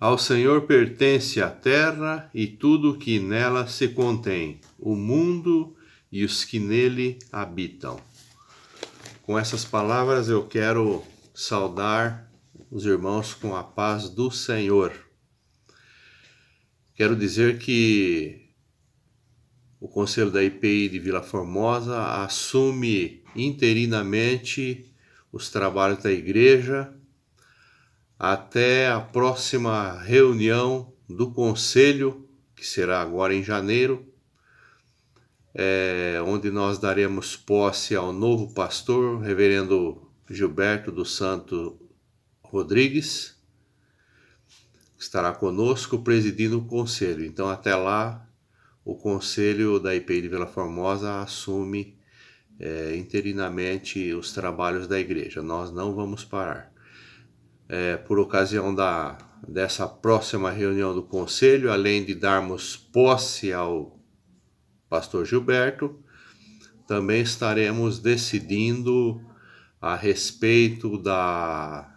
Ao Senhor pertence a terra e tudo o que nela se contém, o mundo e os que nele habitam. Com essas palavras eu quero saudar os irmãos com a paz do Senhor. Quero dizer que o Conselho da IPI de Vila Formosa assume interinamente os trabalhos da igreja até a próxima reunião do Conselho, que será agora em janeiro, onde nós daremos posse ao novo pastor, reverendo Gilberto dos Santos Rodrigues, que estará conosco presidindo o Conselho. Então, até lá, o Conselho da IPI de Vila Formosa assume interinamente os trabalhos da igreja. Nós não vamos parar. Por ocasião dessa próxima reunião do Conselho, além de darmos posse ao pastor Gilberto, também estaremos decidindo a respeito da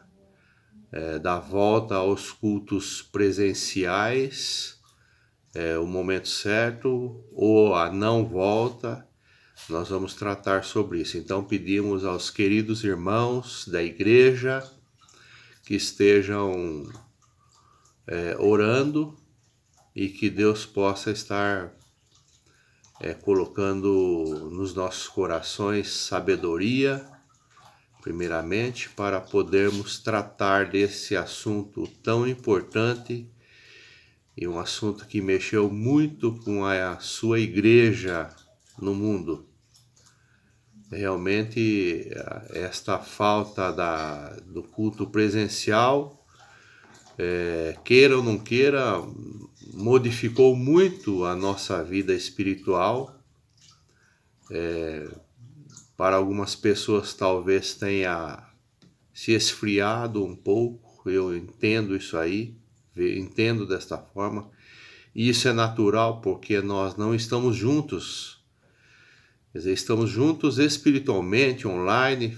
volta aos cultos presenciais, o momento certo, ou a não volta. Nós vamos tratar sobre isso. Então pedimos aos queridos irmãos da igreja que estejam orando e que Deus possa estar colocando nos nossos corações sabedoria, primeiramente, para podermos tratar desse assunto tão importante e um assunto que mexeu muito com a sua igreja no mundo. Realmente, esta falta do culto presencial, queira ou não queira, modificou muito a nossa vida espiritual. Para algumas pessoas talvez tenha se esfriado um pouco, eu entendo isso aí, entendo desta forma, e isso é natural porque nós não estamos juntos. Quer dizer, estamos juntos espiritualmente, online,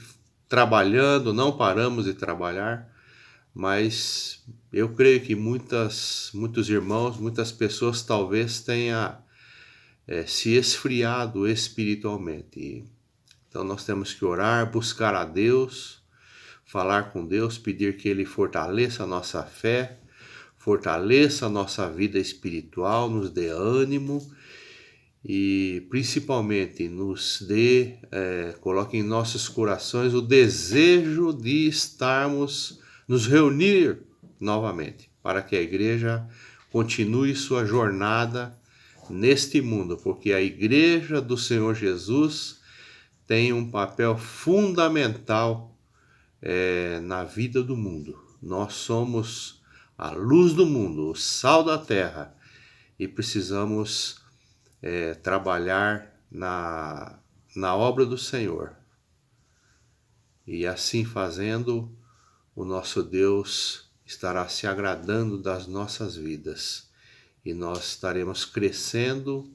trabalhando, não paramos de trabalhar, mas eu creio que muitos irmãos, muitas pessoas talvez tenha se esfriado espiritualmente. Então nós temos que orar, buscar a Deus, falar com Deus, pedir que Ele fortaleça a nossa fé, fortaleça a nossa vida espiritual, nos dê ânimo e principalmente coloque em nossos corações o desejo de nos reunir novamente, para que a igreja continue sua jornada neste mundo, porque a igreja do Senhor Jesus tem um papel fundamental na vida do mundo. Nós somos a luz do mundo, o sal da terra, e precisamos trabalhar na obra do Senhor. E assim fazendo, o nosso Deus estará se agradando das nossas vidas e nós estaremos crescendo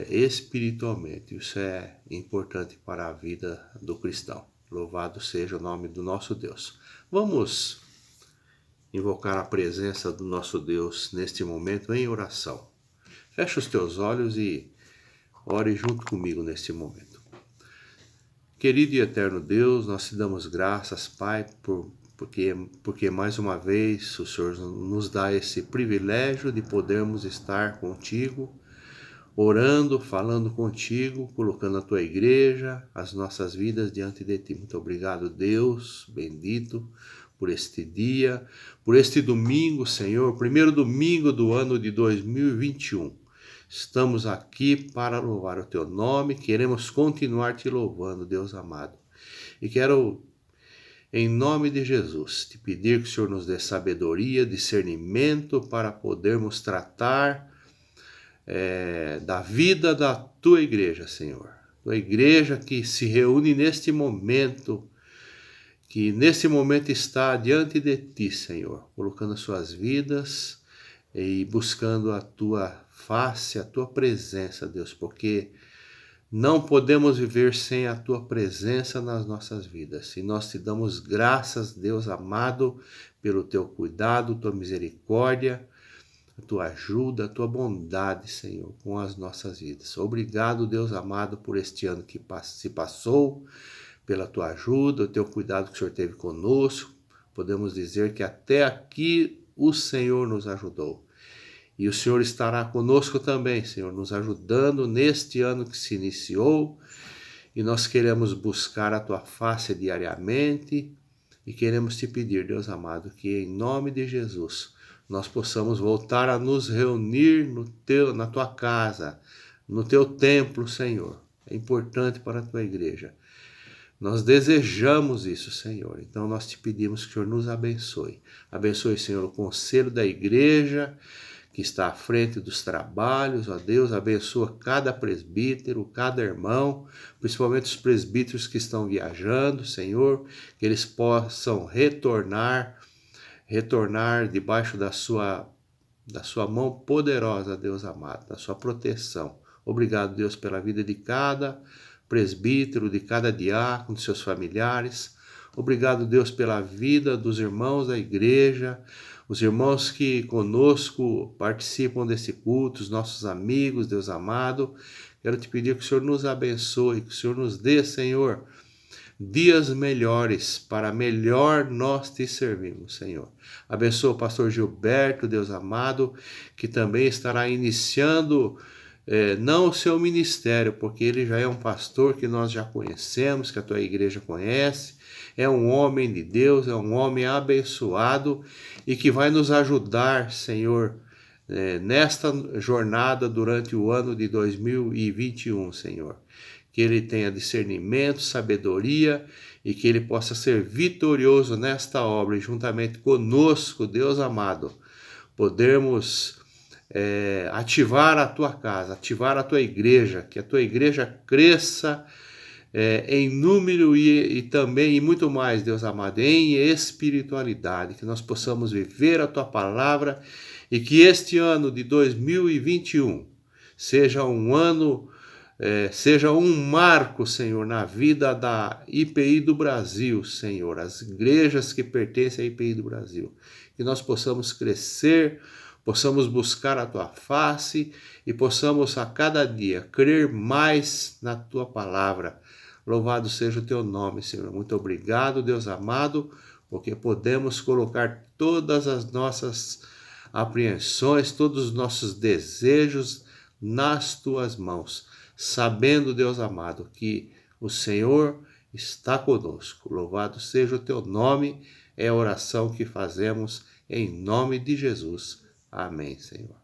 espiritualmente. Isso é importante para a vida do cristão. Louvado seja o nome do nosso Deus. Vamos invocar a presença do nosso Deus neste momento em oração. Feche os teus olhos e ore junto comigo neste momento. Querido e eterno Deus, nós te damos graças, Pai, porque mais uma vez o Senhor nos dá esse privilégio de podermos estar contigo, orando, falando contigo, colocando a tua igreja, as nossas vidas diante de ti. Muito obrigado, Deus bendito, por este dia, por este domingo, Senhor, primeiro domingo do ano de 2021. Estamos aqui para louvar o teu nome, queremos continuar te louvando, Deus amado. E quero, em nome de Jesus, te pedir que o Senhor nos dê sabedoria, discernimento para podermos tratar da vida da tua igreja, Senhor. Tua igreja que se reúne neste momento, que nesse momento está diante de ti, Senhor, colocando as suas vidas e buscando a tua face, a tua presença, Deus, porque não podemos viver sem a tua presença nas nossas vidas. E nós te damos graças, Deus amado, pelo teu cuidado, tua misericórdia, a tua ajuda, a tua bondade, Senhor, com as nossas vidas. Obrigado, Deus amado, por este ano que se passou, pela tua ajuda, o teu cuidado que o Senhor teve conosco. Podemos dizer que até aqui o Senhor nos ajudou. E o Senhor estará conosco também, Senhor, nos ajudando neste ano que se iniciou. E nós queremos buscar a tua face diariamente e queremos te pedir, Deus amado, que em nome de Jesus nós possamos voltar a nos reunir na tua casa, no teu templo, Senhor. É importante para a tua igreja. Nós desejamos isso, Senhor. Então nós te pedimos que o Senhor nos abençoe. Abençoe, Senhor, o conselho da igreja que está à frente dos trabalhos, ó Deus, abençoa cada presbítero, cada irmão, principalmente os presbíteros que estão viajando, Senhor, que eles possam retornar debaixo da sua mão poderosa, Deus amado, da sua proteção. Obrigado, Deus, pela vida de cada presbítero, de cada diácono, de seus familiares. Obrigado, Deus, pela vida dos irmãos da igreja, os irmãos que conosco participam desse culto, os nossos amigos, Deus amado. Quero te pedir que o Senhor nos abençoe, que o Senhor nos dê, Senhor, dias melhores para melhor nós te servimos, Senhor. Abençoa o pastor Gilberto, Deus amado, que também estará iniciando não o seu ministério, porque ele já é um pastor que nós já conhecemos, que a tua igreja conhece. É um homem de Deus, é um homem abençoado e que vai nos ajudar, Senhor, nesta jornada durante o ano de 2021, Senhor. Que ele tenha discernimento, sabedoria e que ele possa ser vitorioso nesta obra e juntamente conosco, Deus amado, podermos ativar a tua casa, ativar a tua igreja, que a tua igreja cresça em número e também e muito mais, Deus amado, em espiritualidade, que nós possamos viver a tua palavra e que este ano de 2021 seja um ano, seja um marco, Senhor, na vida da IPI do Brasil, Senhor, as igrejas que pertencem à IPI do Brasil, que nós possamos crescer, possamos buscar a tua face e possamos a cada dia crer mais na tua palavra. Louvado seja o teu nome, Senhor. Muito obrigado, Deus amado, porque podemos colocar todas as nossas apreensões, todos os nossos desejos nas tuas mãos, sabendo, Deus amado, que o Senhor está conosco. Louvado seja o teu nome, é a oração que fazemos em nome de Jesus. Amém, Senhor.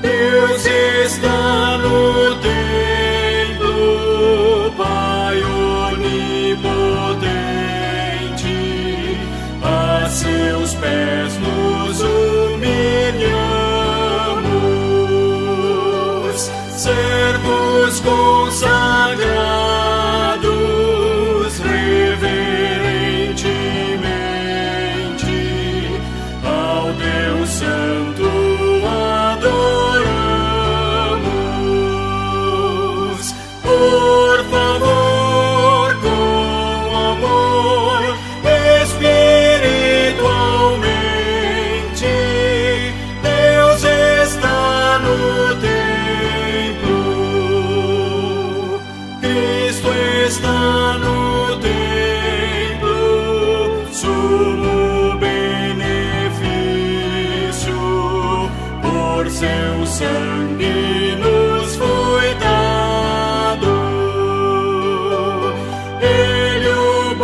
Deus está no templo, Pai onipotente, a seus pés nos humilhamos, servos consagrados, reverentemente, ao Deus Santo adoramos. Por favor, com amor, espiritualmente, Deus está no templo, Cristo está no templo, sumo benefício, por seu sangue nos foi dado. Ele, o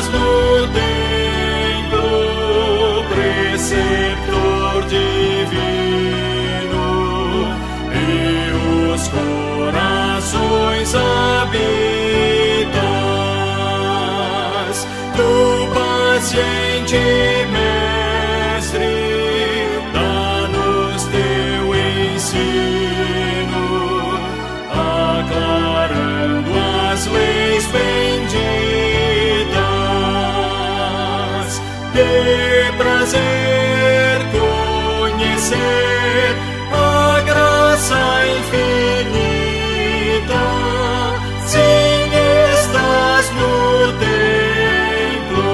estás no templo, preceptor divino, e os corações habitas. Tu paciente mestre, dá-nos teu ensino, aclarando as leis benditas. De prazer conhecer a graça infinita. Sim, estás no templo.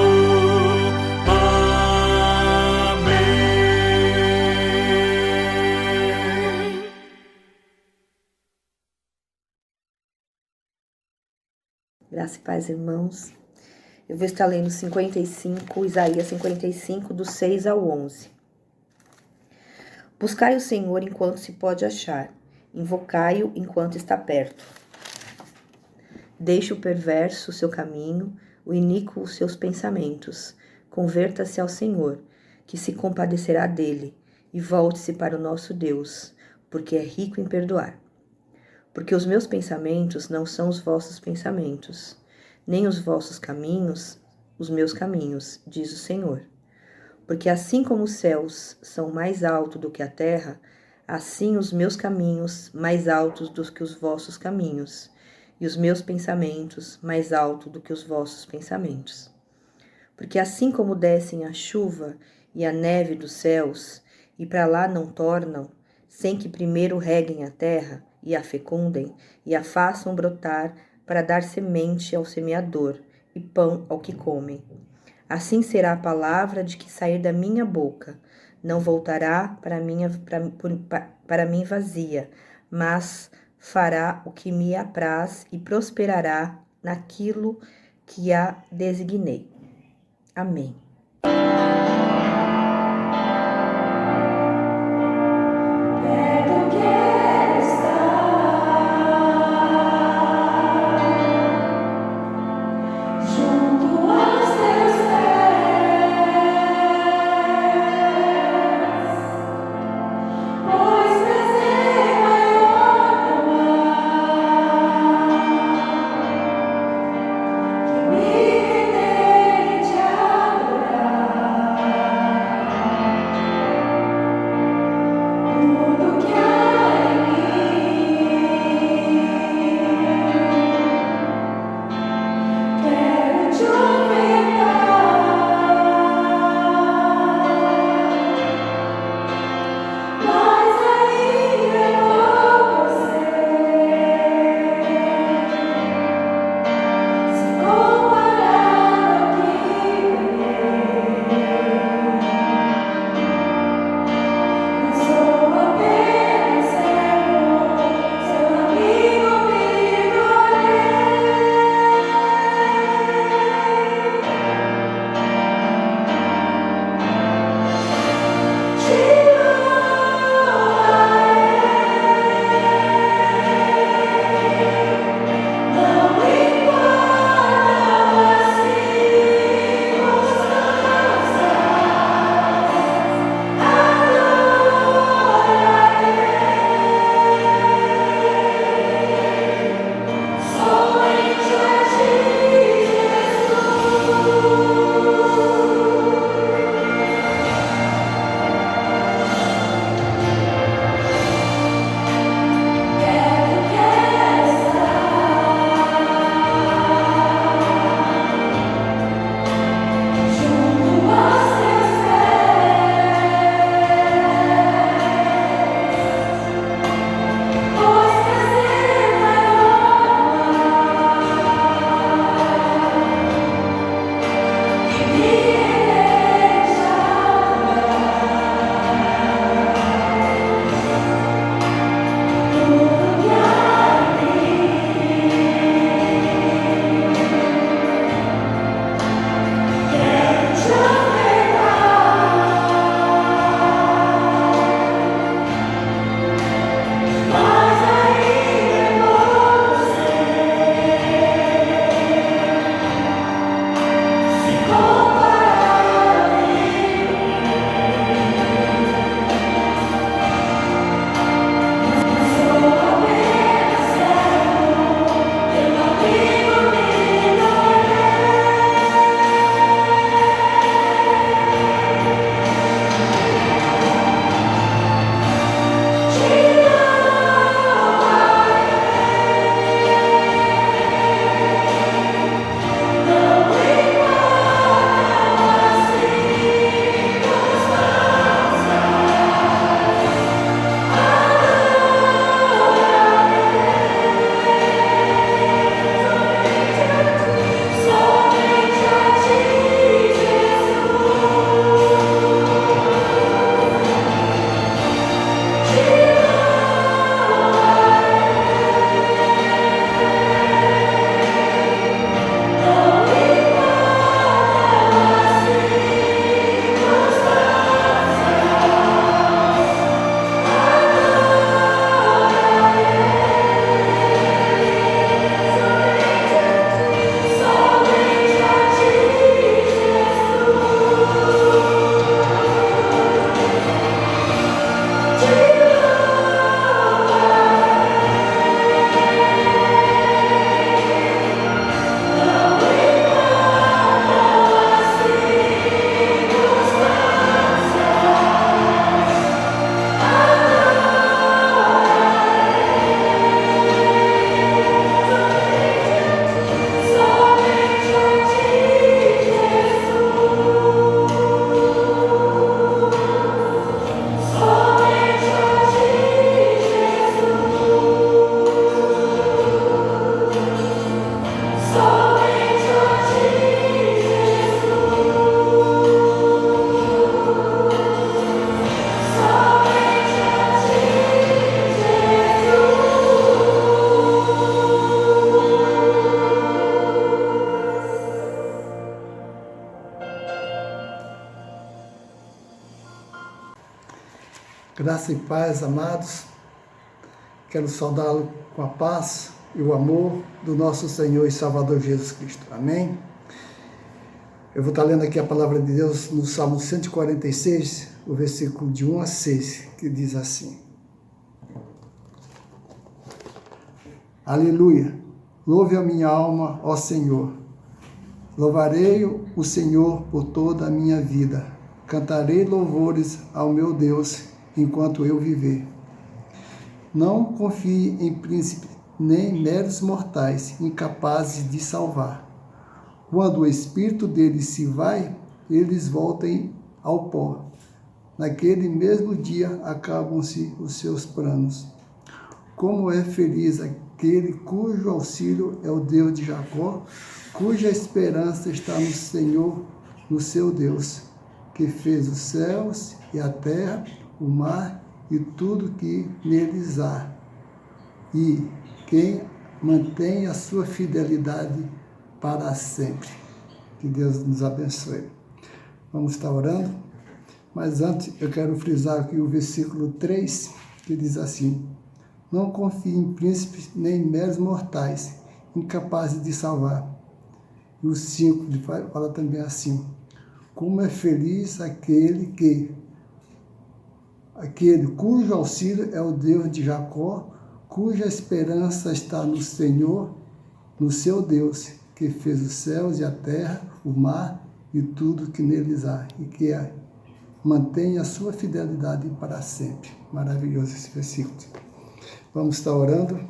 Amém. Graça e paz, irmãos. Eu vou estar lendo Isaías 55, do 6 ao 11. Buscai o Senhor enquanto se pode achar, invocai-o enquanto está perto. Deixe o perverso o seu caminho, o iníquo os seus pensamentos. Converta-se ao Senhor, que se compadecerá dele, e volte-se para o nosso Deus, porque é rico em perdoar. Porque os meus pensamentos não são os vossos pensamentos, nem os vossos caminhos, os meus caminhos, diz o Senhor. Porque assim como os céus são mais altos do que a terra, assim os meus caminhos mais altos do que os vossos caminhos, e os meus pensamentos mais altos do que os vossos pensamentos. Porque assim como descem a chuva e a neve dos céus, e para lá não tornam, sem que primeiro reguem a terra, e a fecundem, e a façam brotar, para dar semente ao semeador, e pão ao que come. Assim será a palavra de que sair da minha boca. Não voltará para mim vazia, mas fará o que me apraz e prosperará naquilo que a designei. Amém. Me Graça e paz, amados. Quero saudá-lo com a paz e o amor do nosso Senhor e Salvador Jesus Cristo. Amém? Eu vou estar lendo aqui a palavra de Deus no Salmo 146, o versículo de 1 a 6, que diz assim: Aleluia! Louve a minha alma, ó Senhor. Louvarei o Senhor por toda a minha vida. Cantarei louvores ao meu Deus enquanto eu viver. Não confie em príncipes, nem meros mortais, incapazes de salvar. Quando o espírito deles se vai, eles voltem ao pó. Naquele mesmo dia acabam-se os seus planos. Como é feliz aquele cujo auxílio é o Deus de Jacó, cuja esperança está no Senhor, no seu Deus, que fez os céus e a terra, o mar e tudo que neles há, e quem mantém a sua fidelidade para sempre. Que Deus nos abençoe. Vamos estar orando, mas antes eu quero frisar aqui o versículo 3, que diz assim: Não confie em príncipes nem meros mortais, incapazes de salvar. E o 5 fala também assim: Como é feliz aquele cujo auxílio é o Deus de Jacó, cuja esperança está no Senhor, no seu Deus, que fez os céus e a terra, o mar e tudo que neles há, e que mantém a sua fidelidade para sempre. Maravilhoso esse versículo. Vamos estar orando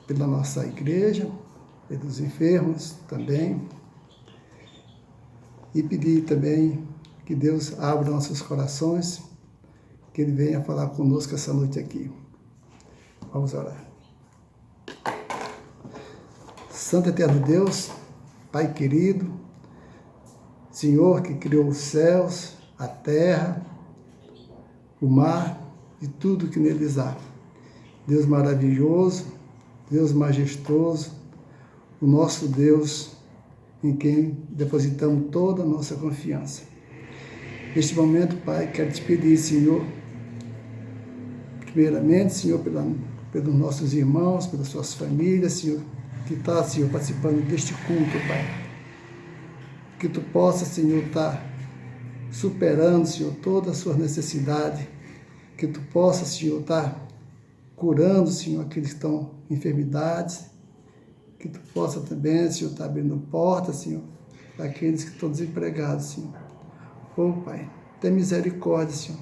pela nossa igreja, pelos enfermos também, e pedir também que Deus abra nossos corações, que Ele venha falar conosco essa noite aqui. Vamos orar. Santo Eterno Deus, Pai querido, Senhor que criou os céus, a terra, o mar e tudo que neles há. Deus maravilhoso, Deus majestoso, o nosso Deus em quem depositamos toda a nossa confiança. Neste momento, Pai, quero te pedir, Senhor, primeiramente, Senhor, pelos nossos irmãos, pelas suas famílias, Senhor, que está, Senhor, participando deste culto, Pai. Que tu possa, Senhor, estar superando, Senhor, todas as suas necessidades. Que tu possa, Senhor, estar curando, Senhor, aqueles que estão em enfermidades. Que tu possa também, Senhor, estar abrindo portas, Senhor, para aqueles que estão desempregados, Senhor. Oh, Pai, tem misericórdia, Senhor.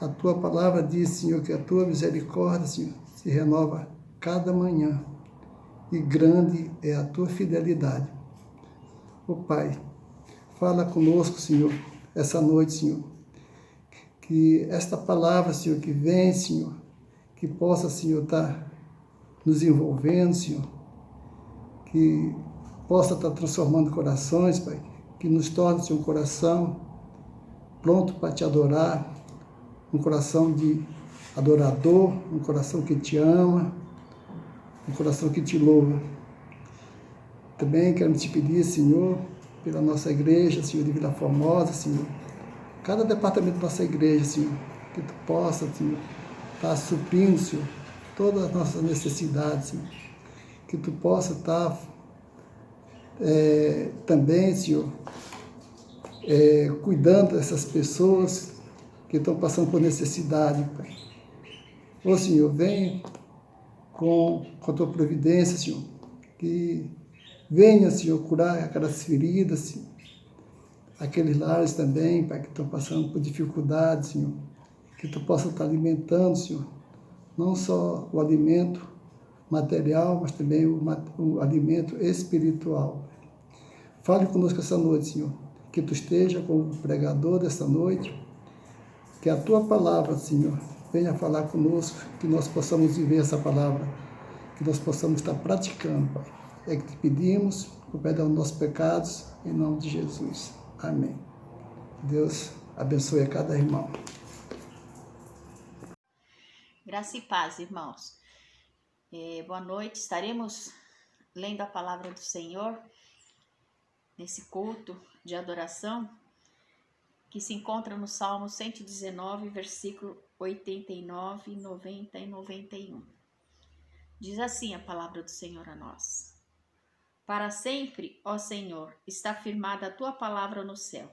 A Tua palavra diz, Senhor, que a Tua misericórdia, Senhor, se renova cada manhã. E grande é a Tua fidelidade. Oh, Pai, fala conosco, Senhor, essa noite, Senhor. Que esta palavra, Senhor, que vem, Senhor, que possa, Senhor, estar nos envolvendo, Senhor. Que possa estar transformando corações, Pai. Que nos torne, Senhor, um coração pronto para te adorar, um coração de adorador, um coração que te ama, um coração que te louva. Também quero te pedir, Senhor, pela nossa igreja, Senhor, de Vila Formosa, Senhor, cada departamento da nossa igreja, Senhor, que tu possa, Senhor, estar suprindo, Senhor, todas as nossas necessidades, Senhor, que tu possa estar também, Senhor, cuidando dessas pessoas que estão passando por necessidade, Pai. Ô, Senhor, vem com a Tua providência, Senhor, que venha, Senhor, curar aquelas feridas, Senhor, aqueles lares também, Pai, que estão passando por dificuldades, Senhor, que Tu possa estar alimentando, Senhor, não só o alimento material, mas também o alimento espiritual. Fale conosco essa noite, Senhor, que Tu esteja como pregador dessa noite, que a Tua palavra, Senhor, venha falar conosco, que nós possamos viver essa palavra, que nós possamos estar praticando, Pai. É que te pedimos o perdão dos nossos pecados, em nome de Jesus. Amém. Deus abençoe a cada irmão. Graça e paz, irmãos. Boa noite. Estaremos lendo a palavra do Senhor nesse culto de adoração. que se encontra no Salmo 119, versículo 89, 90 e 91. Diz assim a palavra do Senhor a nós: Para sempre, ó Senhor, está firmada a tua palavra no céu.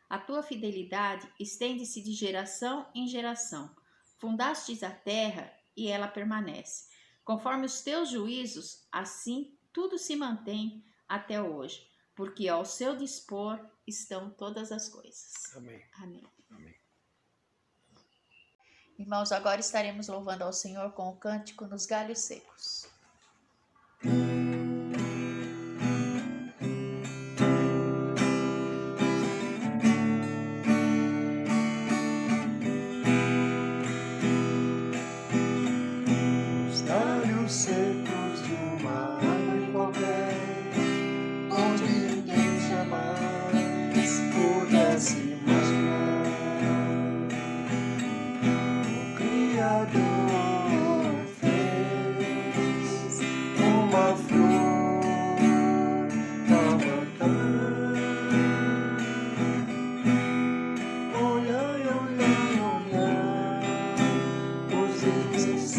A tua fidelidade estende-se de geração em geração. Fundastes a terra e ela permanece. Conforme os teus juízos, assim tudo se mantém até hoje, porque ao seu dispor estão todas as coisas. Amém. Amém. Amém. Irmãos, agora estaremos louvando ao Senhor com o cântico Nos Galhos Secos. Os galhos secos de uma árvore qualquer, onde ninguém jamais pudesse imaginar. O Criador fez uma flor pra brotar. Olhai, olhai, olhai, os índios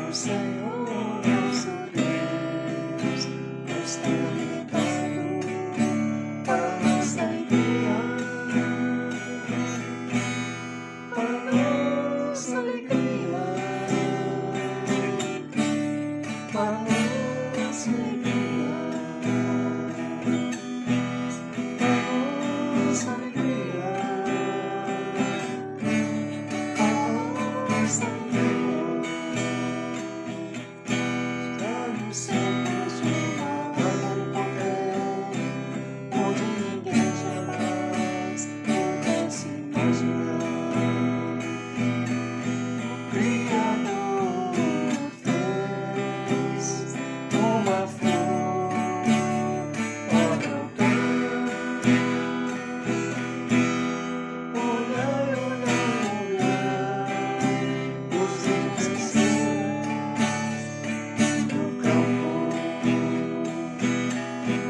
o Senhor nosso Deus nos tem dado para nossa alegria, para nossa alegria, para nossa alegria, para nossa alegria, para nossa alegria. Galhos secos de uma árvore qualquer, onde ninguém jamais pudesse imaginar. O Criador fez uma flor pra brotar. Olhai, olhai, olhai, os índios no campo,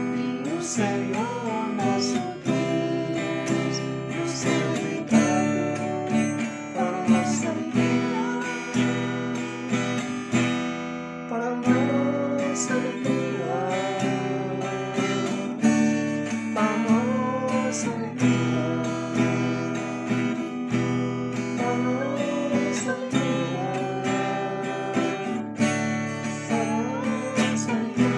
e o Senhor nosso Deus nos tem dado para nossa alegria, para nossa alegria, para nossa alegria, para nossa alegria.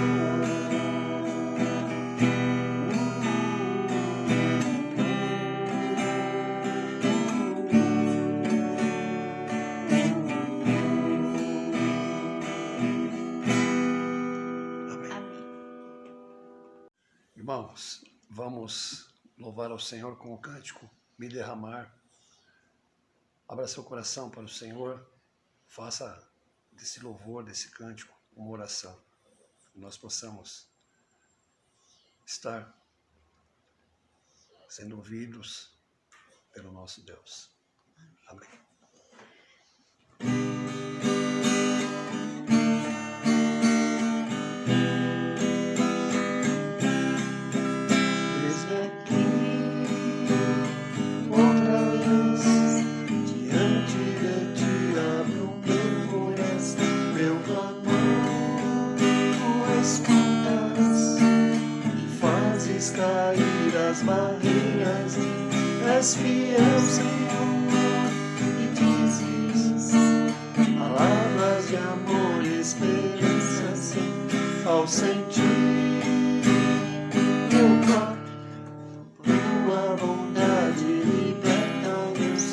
Irmãos, vamos louvar ao Senhor com o cântico Me Derramar. Abra seu coração para o Senhor, faça desse louvor, desse cântico, uma oração. Que nós possamos estar sendo ouvidos pelo nosso Deus. Amém. Eis-me aqui, outra vez, diante de ti abro meu coração, meu clamor. Tu escutas e fazes cair as barreiras, és fiel, Senhor, e dizes palavras de amor e esperança, ao sentir teu toque, tua bondade liberta-nos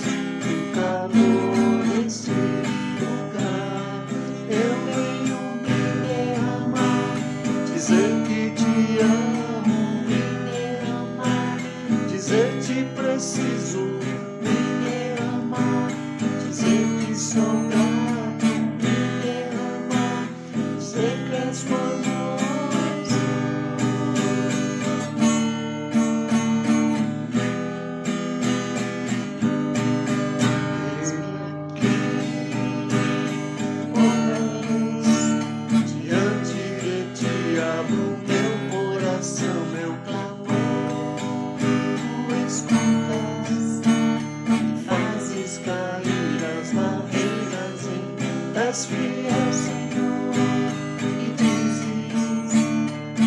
do calor deste lugar. Eu venho me derramar, dizer que te amo, me derramar, dizer te preciso, me derramar, dizer que sou grato, me derramar, dizer que és tua voz fiel, Senhor, e dizes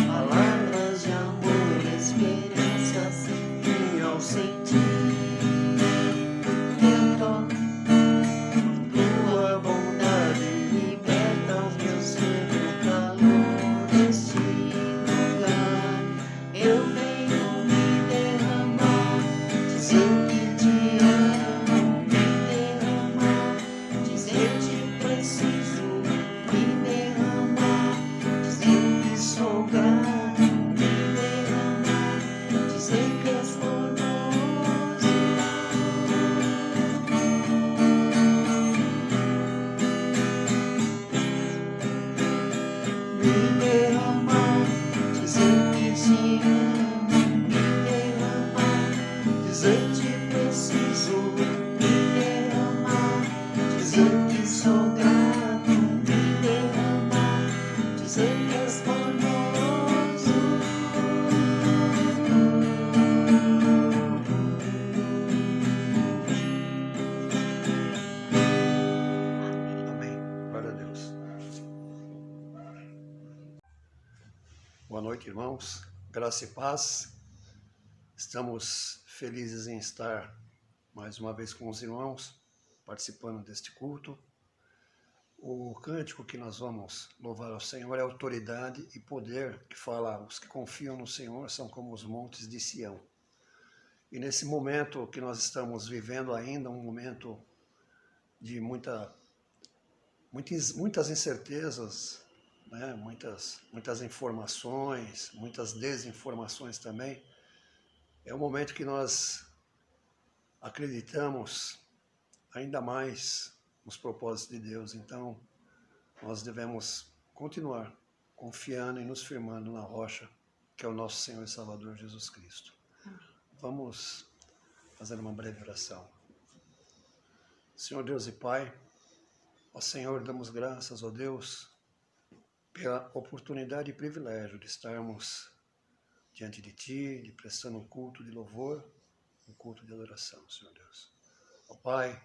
palavras de amor, esperanças e ao sentir teu toque, tua bondade liberta os meus filhos do calor deste lugar. Eu venho me derramar, dizer que te amo, me derramar, dizer que preciso, me derramar, dizer que sou grato, me derramar, dizer que és formoso. Me derramar, dizer que te amo, me derramar, dizer que preciso, me derramar, dizer que sou grato, me derramar, dizer que és formoso. Amém. Glória a Deus. Boa noite, irmãos. Graça e paz. Estamos felizes em estar mais uma vez com os irmãos, participando deste culto. O cântico que nós vamos louvar ao Senhor é autoridade e poder, que fala: os que confiam no Senhor são como os montes de Sião. E nesse momento que nós estamos vivendo ainda, um momento de muitas incertezas, né? muitas informações, muitas desinformações também, é um momento que nós acreditamos ainda mais nos propósitos de Deus. Então, nós devemos continuar confiando e nos firmando na rocha, que é o nosso Senhor e Salvador Jesus Cristo. Vamos fazer uma breve oração. Senhor Deus e Pai, ó Senhor, damos graças, ó Deus, pela oportunidade e privilégio de estarmos diante de Ti, de prestando um culto de louvor, um culto de adoração, Senhor Deus. Ó Pai,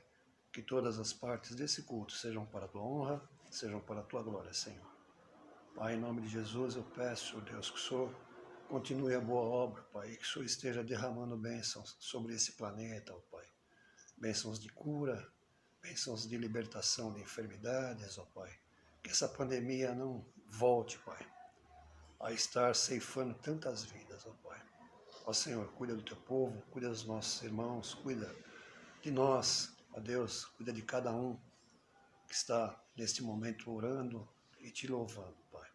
que todas as partes desse culto sejam para a Tua honra, sejam para a Tua glória, Senhor. Pai, em nome de Jesus, eu peço, ó Deus, que o Senhor continue a boa obra, Pai, e que o Senhor esteja derramando bênçãos sobre esse planeta, ó Pai. Bênçãos de cura, bênçãos de libertação de enfermidades, ó Pai. Que essa pandemia não volte, Pai, a estar ceifando tantas vidas, ó Pai. Ó Senhor, cuida do Teu povo, cuida dos nossos irmãos, cuida de nós, ó Deus, cuida de cada um que está neste momento orando e Te louvando, Pai.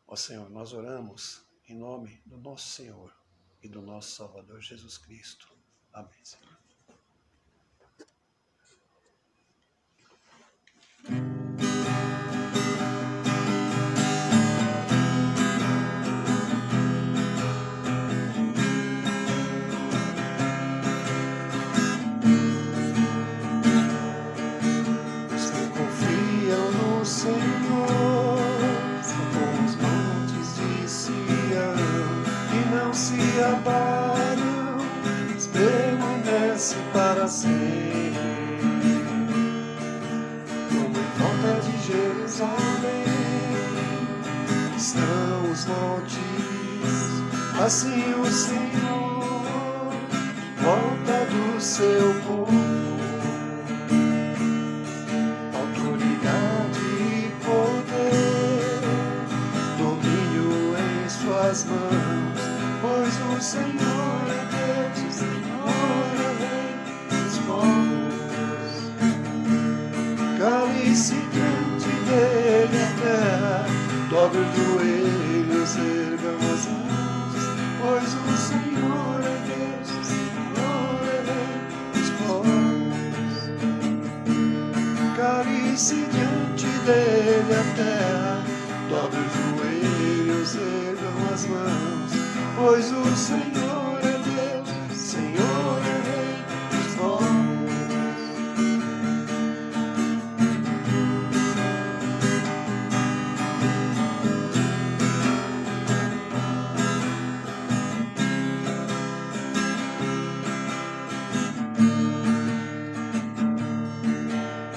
Ó Senhor, nós oramos em nome do nosso Senhor e do nosso Salvador Jesus Cristo. Amém, Senhor. Os que confiam no Senhor são como os montes de Sião, que não se abalam, mas permanecem para sempre. Como em volta de Jerusalém estão os montes, assim o Senhor volta do seu povo. Autoridade e poder, domínio em suas mãos, pois o Senhor é Deus, o Senhor é Rei dos povos. Cale-se diante dele a terra, dobre os joelhos, ergam as mãos, pois o Senhor é Deus, o Senhor é Rei dos povos. Cale-se diante dele a terra, dobre os joelhos, ergam as mãos, pois o Senhor é Deus, o Senhor é Rei dos povos.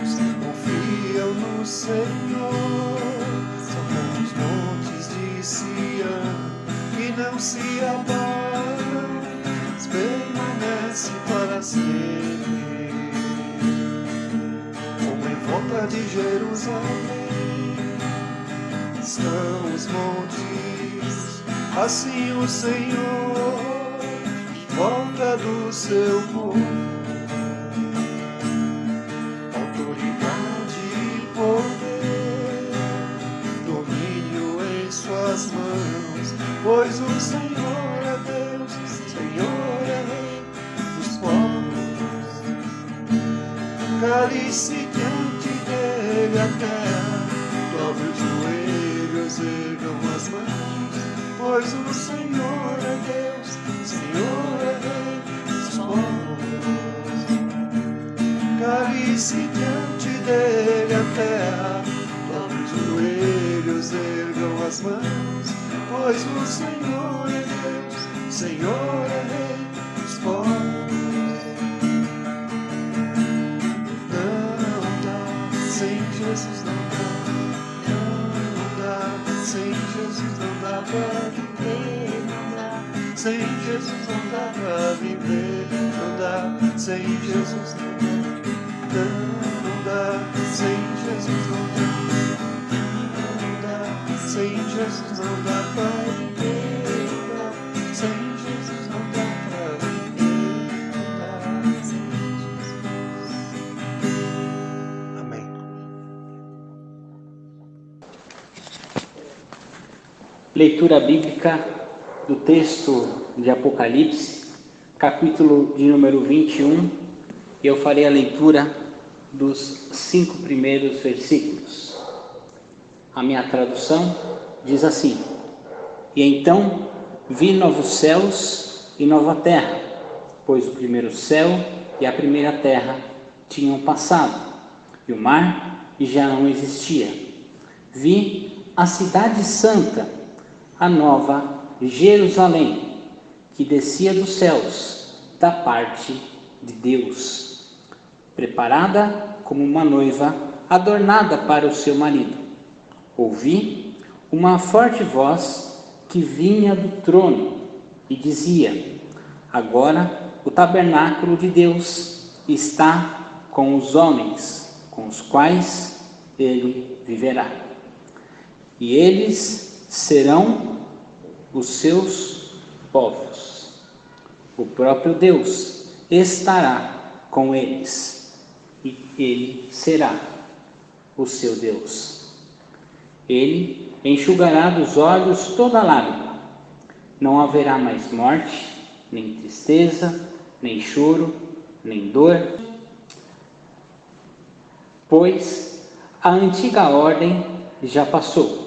Os que confiam no Senhor se abala, mas permanece para sempre. Como em volta de Jerusalém estão os montes, assim o Senhor em volta do seu povo. Autoridade e poder, domínio em suas mãos, pois o Senhor é Deus, o Senhor é Rei dos povos. Cale-se diante dele a terra, dobre os joelhos, ergam as mãos, pois o Senhor é Deus, o Senhor é Rei dos povos. Cale-se diante dele a terra, dobre os joelhos, ergam as mãos, pois o Senhor é Deus, o Senhor é Rei dos povos. Não dá, sem Jesus não dá, sem Jesus não dá pra viver, não dá, sem Jesus não dá pra viver, não dá, sem Jesus não dá, não dá, sem Jesus não dá, sem Jesus não dá pra viver, não dá, sem Jesus não dá pra viver, não dá, sem Jesus. Amém. Leitura bíblica do texto de Apocalipse, capítulo de número 21. Eu farei a leitura dos 5 primeiros versículos. A minha tradução diz assim: E então vi novos céus e nova terra, pois o primeiro céu e a primeira terra tinham passado, e o mar já não existia. Vi a cidade santa, a nova Jerusalém, que descia dos céus, da parte de Deus, preparada como uma noiva adornada para o seu marido. Ouvi uma forte voz que vinha do trono e dizia: Agora o tabernáculo de Deus está com os homens, com os quais ele viverá. E eles serão os seus povos. O próprio Deus estará com eles, e ele será o seu Deus. Ele enxugará dos olhos toda lágrima. Não haverá mais morte, nem tristeza, nem choro, nem dor, pois a antiga ordem já passou.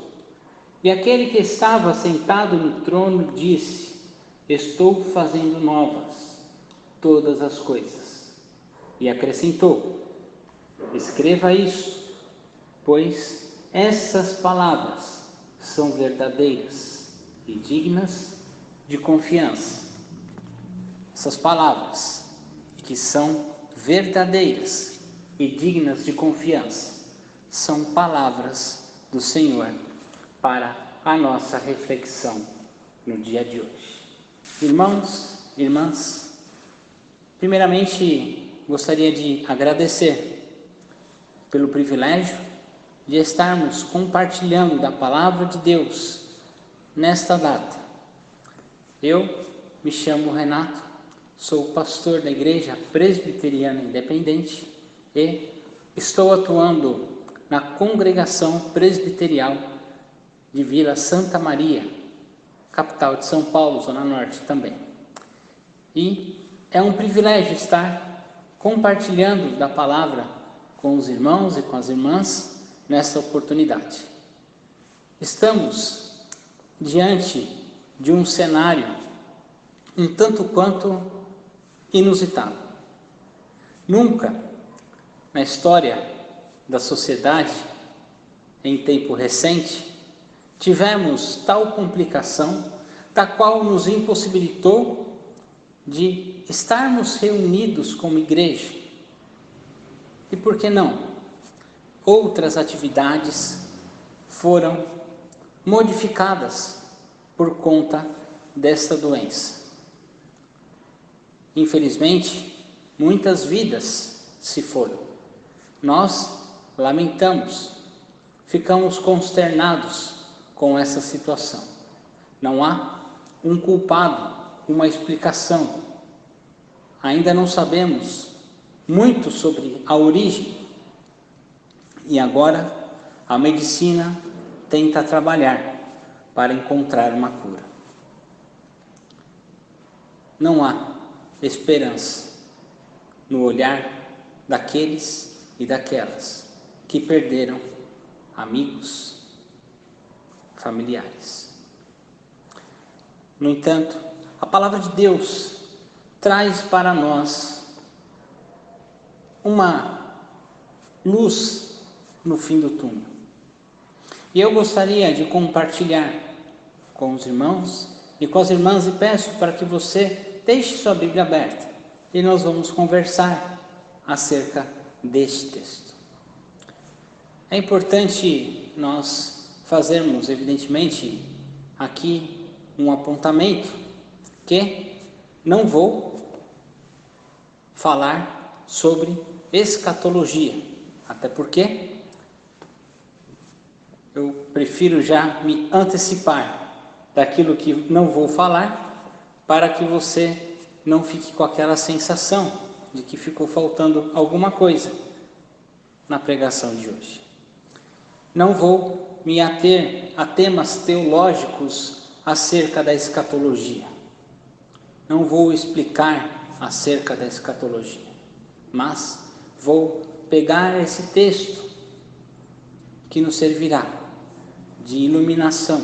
E aquele que estava sentado no trono disse: Estou fazendo novas todas as coisas. E acrescentou: Escreva isso, pois essas palavras são verdadeiras e dignas de confiança. Essas palavras que são verdadeiras e dignas de confiança são palavras do Senhor para a nossa reflexão no dia de hoje. Irmãos, irmãs, primeiramente gostaria de agradecer pelo privilégio de estarmos compartilhando da palavra de Deus nesta data. Eu me chamo Renato, sou pastor da Igreja Presbiteriana Independente e estou atuando na Congregação Presbiterial de Vila Santa Maria, capital de São Paulo, Zona Norte também. E é um privilégio estar compartilhando da palavra com os irmãos e com as irmãs nesta oportunidade. Estamos diante de um cenário um tanto quanto inusitado. Nunca na história da sociedade, em tempo recente, tivemos tal complicação, da qual nos impossibilitou de estarmos reunidos como igreja. E por que não? Outras atividades foram modificadas por conta desta doença. Infelizmente, muitas vidas se foram. Nós lamentamos, ficamos consternados com essa situação. Não há um culpado, uma explicação. Ainda não sabemos muito sobre a origem. E agora a medicina tenta trabalhar para encontrar uma cura. Não há esperança no olhar daqueles e daquelas que perderam amigos, familiares. No entanto, a palavra de Deus traz para nós uma luz no fim do túnel. E eu gostaria de compartilhar com os irmãos e com as irmãs, e peço para que você deixe sua Bíblia aberta e nós vamos conversar acerca deste texto. É importante nós fazermos, evidentemente, aqui um apontamento, que não vou falar sobre escatologia, até porque eu prefiro já me antecipar daquilo que não vou falar, para que você não fique com aquela sensação de que ficou faltando alguma coisa na pregação de hoje. Não vou me ater a temas teológicos acerca da escatologia. Não vou explicar acerca da escatologia, mas vou pegar esse texto que nos servirá de iluminação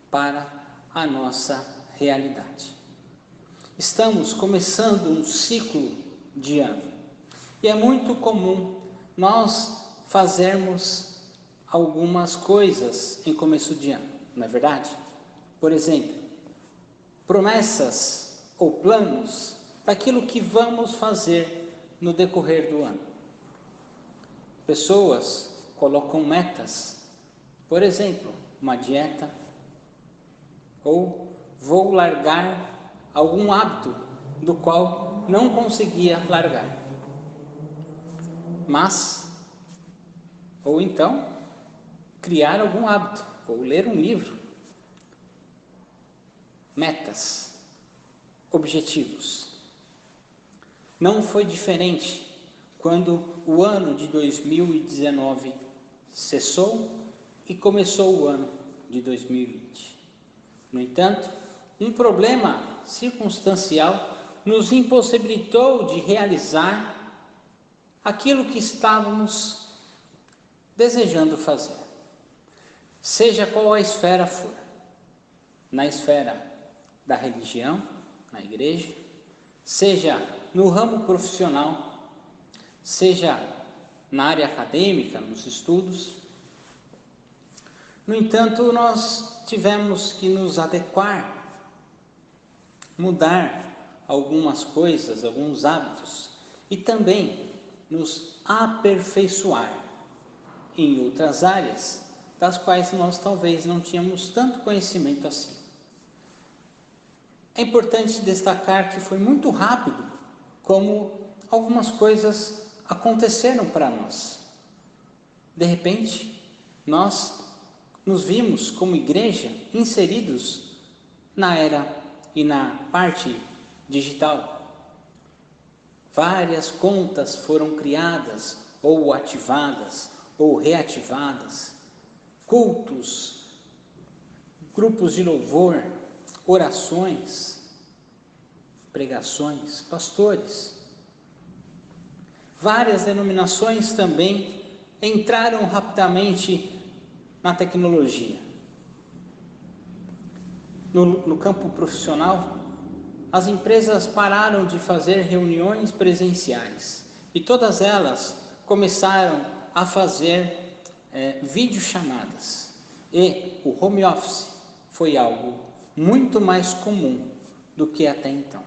para a nossa realidade. Estamos começando um ciclo de ano e é muito comum nós fazermos algumas coisas em começo de ano, não é verdade? Por exemplo, promessas ou planos daquilo que vamos fazer no decorrer do ano. Pessoas colocam metas, por exemplo, uma dieta, ou vou largar algum hábito do qual não conseguia largar. Ou então, criar algum hábito, ou ler um livro. Metas, objetivos. Não foi diferente quando o ano de 2019 cessou e começou o ano de 2020. No entanto, um problema circunstancial nos impossibilitou de realizar aquilo que estávamos desejando fazer, seja qual a esfera for, na esfera da religião, na igreja, seja no ramo profissional, seja na área acadêmica, nos estudos. No entanto, nós tivemos que nos adequar, mudar algumas coisas, alguns hábitos, e também nos aperfeiçoar em outras áreas, das quais nós talvez não tínhamos tanto conhecimento assim. É importante destacar que foi muito rápido como algumas coisas aconteceram para nós. De repente, nós nos vimos como igreja inseridos na era e na parte digital. Várias contas foram criadas, ou ativadas, ou reativadas. Cultos, grupos de louvor, orações, pregações, pastores. Várias denominações também entraram rapidamente na tecnologia. No campo profissional, as empresas pararam de fazer reuniões presenciais e todas elas começaram a fazer videochamadas. E o home office foi algo muito mais comum do que até então.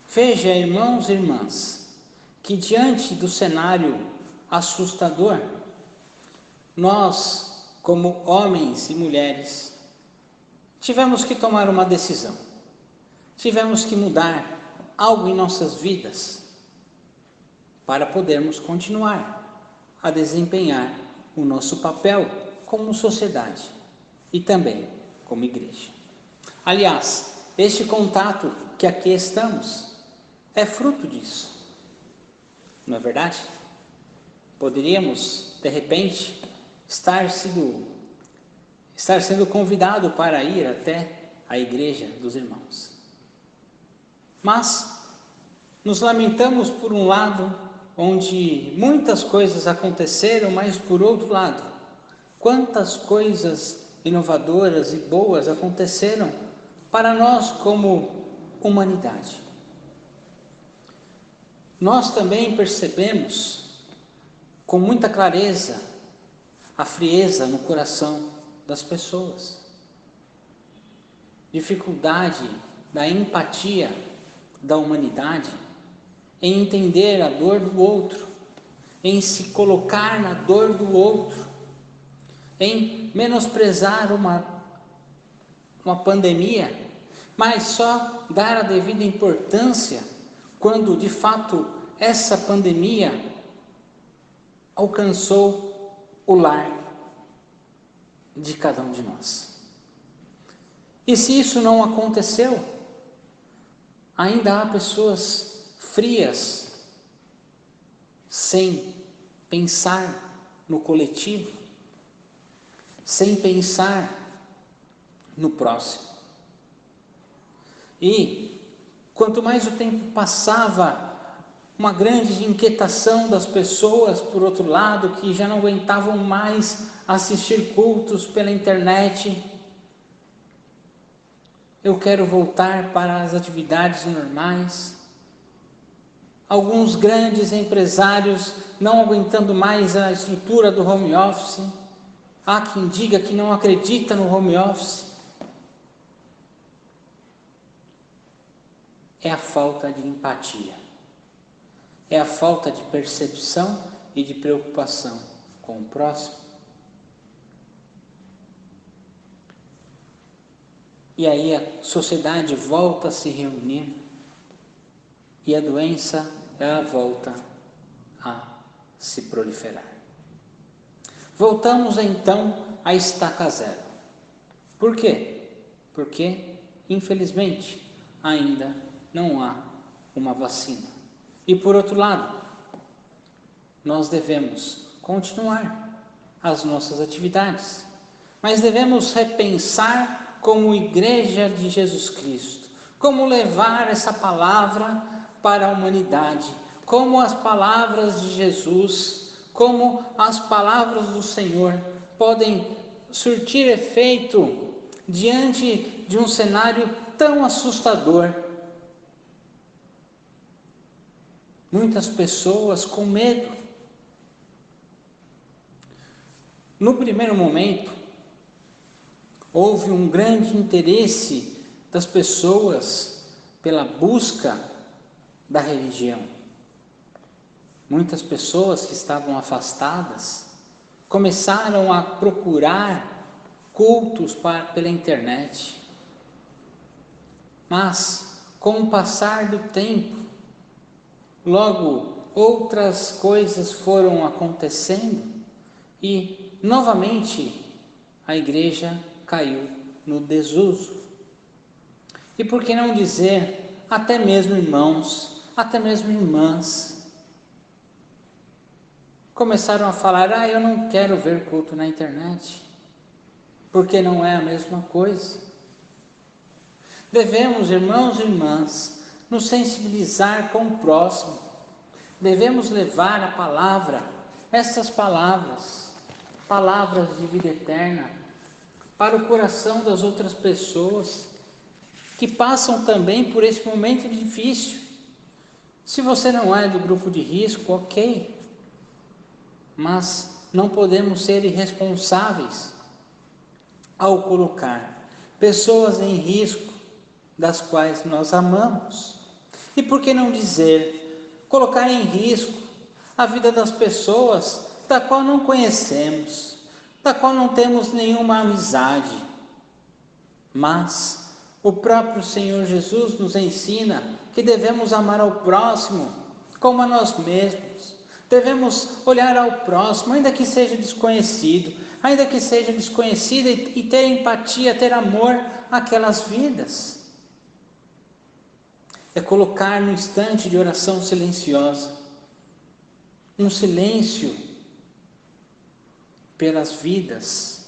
Veja, irmãos e irmãs, que diante do cenário assustador, nós, como homens e mulheres, tivemos que tomar uma decisão, tivemos que mudar algo em nossas vidas para podermos continuar a desempenhar o nosso papel como sociedade e também como igreja. Aliás, este contato que aqui estamos é fruto disso, não é verdade? Poderíamos, de repente, estar sendo convidado para ir até a igreja dos irmãos. Mas nos lamentamos por um lado, onde muitas coisas aconteceram, mas por outro lado, quantas coisas inovadoras e boas aconteceram para nós como humanidade. Nós também percebemos com muita clareza a frieza no coração das pessoas, dificuldade da empatia da humanidade em entender a dor do outro, em se colocar na dor do outro, em menosprezar uma pandemia, mas só dar a devida importância quando de fato essa pandemia alcançou o lar de cada um de nós. E se isso não aconteceu, ainda há pessoas frias, sem pensar no coletivo, sem pensar no próximo. E quanto mais o tempo passava, uma grande inquietação das pessoas, por outro lado, que já não aguentavam mais assistir cultos pela internet. Eu quero voltar para as atividades normais. Alguns grandes empresários não aguentando mais a estrutura do home office. Há quem diga que não acredita no home office. É a falta de empatia. É a falta de percepção e de preocupação com o próximo. E aí a sociedade volta a se reunir e a doença, ela volta a se proliferar. Voltamos então à estaca zero. Por quê? Porque, infelizmente, ainda não há uma vacina. E por outro lado, nós devemos continuar as nossas atividades, mas devemos repensar como igreja de Jesus Cristo, como levar essa palavra para a humanidade, como as palavras de Jesus, como as palavras do Senhor podem surtir efeito diante de um cenário tão assustador. Muitas pessoas com medo. No primeiro momento, houve um grande interesse das pessoas pela busca da religião. Muitas pessoas que estavam afastadas começaram a procurar cultos pela internet. Mas, com o passar do tempo, logo outras coisas foram acontecendo e, novamente, a igreja caiu no desuso. E por que não dizer, até mesmo irmãos, até mesmo irmãs, começaram a falar, eu não quero ver culto na internet, porque não é a mesma coisa. Devemos, irmãos e irmãs, nos sensibilizar com o próximo. Devemos levar a palavra, essas palavras de vida eterna, para o coração das outras pessoas que passam também por esse momento difícil. Se você não é do grupo de risco, ok, mas não podemos ser irresponsáveis ao colocar pessoas em risco das quais nós amamos. E por que não dizer, colocar em risco a vida das pessoas da qual não conhecemos, da qual não temos nenhuma amizade, Mas o próprio Senhor Jesus nos ensina que devemos amar ao próximo como a nós mesmos. Devemos olhar ao próximo, ainda que seja desconhecida, e ter empatia, ter amor àquelas vidas. É colocar no instante de oração silenciosa, um silêncio pelas vidas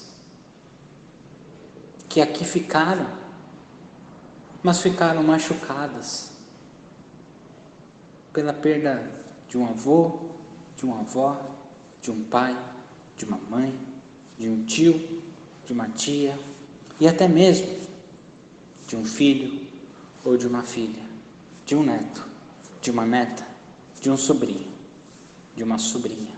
que aqui ficaram, mas ficaram machucadas pela perda de um avô, de uma avó, de um pai, de uma mãe, de um tio, de uma tia e até mesmo de um filho ou de uma filha, de um neto, de uma neta, de um sobrinho, de uma sobrinha.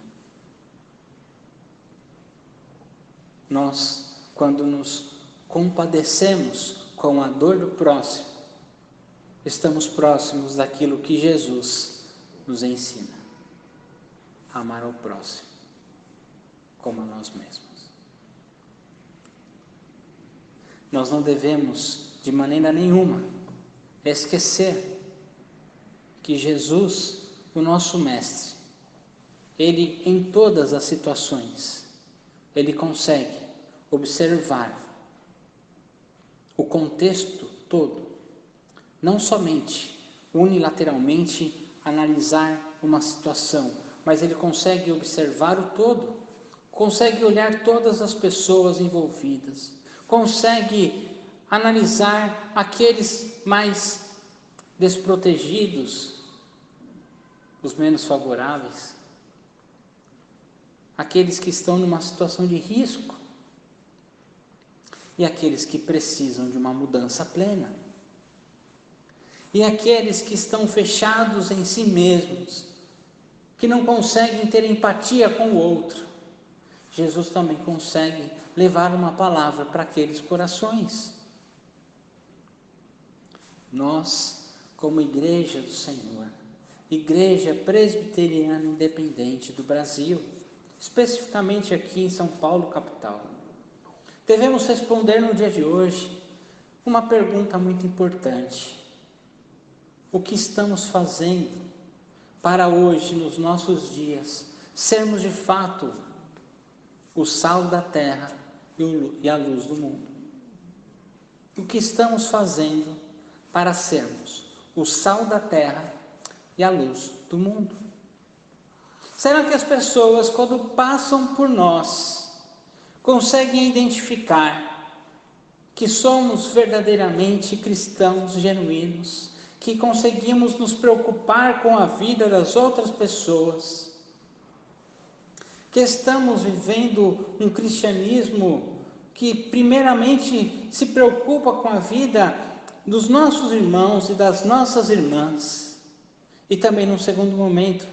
Nós, quando nos compadecemos com a dor do próximo, estamos próximos daquilo que Jesus nos ensina: amar ao próximo como a nós mesmos. Nós não devemos, de maneira nenhuma, esquecer que Jesus, o nosso Mestre, Ele, em todas as situações, Ele consegue observar o contexto todo, não somente unilateralmente analisar uma situação, mas Ele consegue observar o todo, consegue olhar todas as pessoas envolvidas, consegue analisar aqueles mais desprotegidos, os menos favoráveis, aqueles que estão numa situação de risco e aqueles que precisam de uma mudança plena, e aqueles que estão fechados em si mesmos, que não conseguem ter empatia com o outro. Jesus também consegue levar uma palavra para aqueles corações. Nós, como Igreja do Senhor, Igreja Presbiteriana Independente do Brasil, especificamente aqui em São Paulo, capital, devemos responder no dia de hoje uma pergunta muito importante: o que estamos fazendo para hoje, nos nossos dias, sermos de fato o sal da terra e a luz do mundo? O que estamos fazendo para sermos o sal da terra e a luz do mundo? Será que as pessoas, quando passam por nós, conseguem identificar que somos verdadeiramente cristãos genuínos, que conseguimos nos preocupar com a vida das outras pessoas, que estamos vivendo um cristianismo que primeiramente se preocupa com a vida dos nossos irmãos e das nossas irmãs, e também num segundo momento,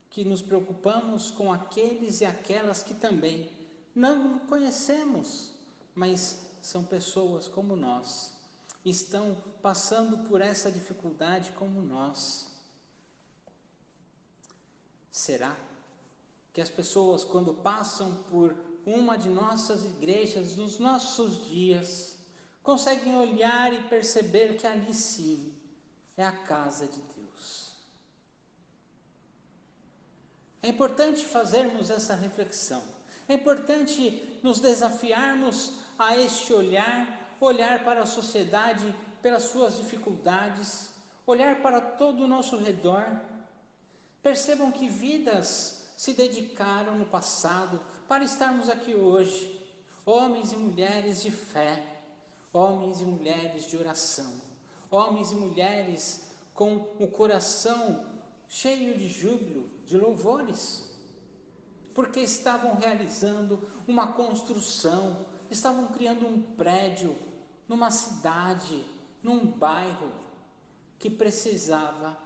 que nos preocupamos com aqueles e aquelas que também não conhecemos, mas são pessoas como nós, estão passando por essa dificuldade como nós. Será que as pessoas, quando passam por uma de nossas igrejas nos nossos dias, conseguem olhar e perceber que ali sim é a casa de Deus? É importante fazermos essa reflexão, é importante nos desafiarmos a este olhar para a sociedade, pelas suas dificuldades, olhar para todo o nosso redor. Percebam que vidas se dedicaram no passado para estarmos aqui hoje, homens e mulheres de fé, homens e mulheres de oração, homens e mulheres com o coração cheio de júbilo, de louvores, porque estavam realizando uma construção, estavam criando um prédio numa cidade, num bairro que precisava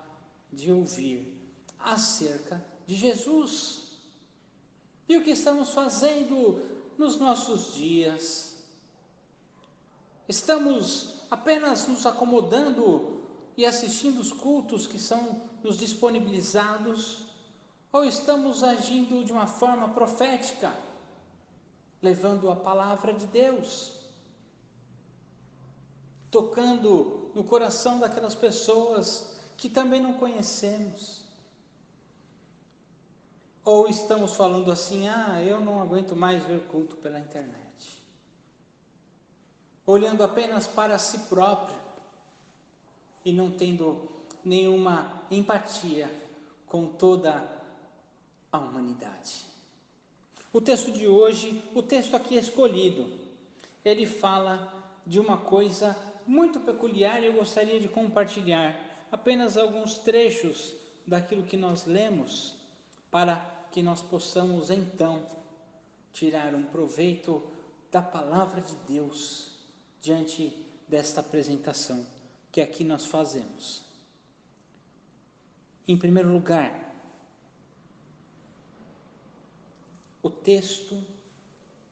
de ouvir acerca de Jesus. E o que estamos fazendo nos nossos dias? Estamos apenas nos acomodando e assistindo os cultos que são nos disponibilizados, ou estamos agindo de uma forma profética, levando a palavra de Deus? tocando no coração daquelas pessoas que também não conhecemos. Ou estamos falando assim, eu não aguento mais ver culto pela internet. Olhando apenas para si próprio e não tendo nenhuma empatia com toda a humanidade. O texto de hoje, o texto aqui escolhido, ele fala de uma coisa muito peculiar e eu gostaria de compartilhar apenas alguns trechos daquilo que nós lemos para que nós possamos então tirar um proveito da palavra de Deus diante desta apresentação que aqui nós fazemos. Em primeiro lugar, o texto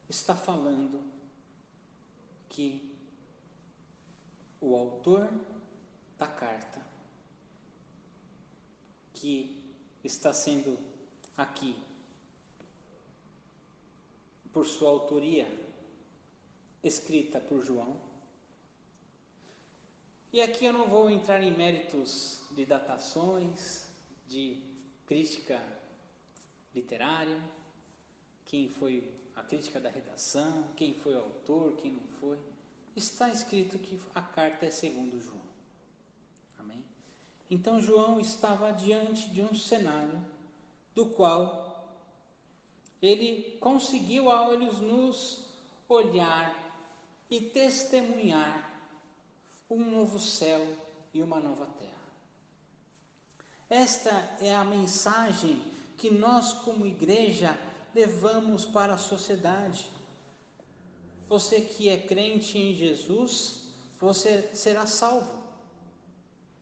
está falando que o autor da carta, que está sendo aqui, por sua autoria, escrita por João. E aqui eu não vou entrar em méritos de datações, de crítica literária, quem foi a crítica da redação, quem foi o autor, quem não foi. Está escrito que a carta é segundo João. Amém? Então João estava diante de um cenário do qual ele conseguiu a olhos nus olhar e testemunhar um novo céu e uma nova terra. Esta é a mensagem que nós como igreja levamos para a sociedade. Você que é crente em Jesus, você será salvo.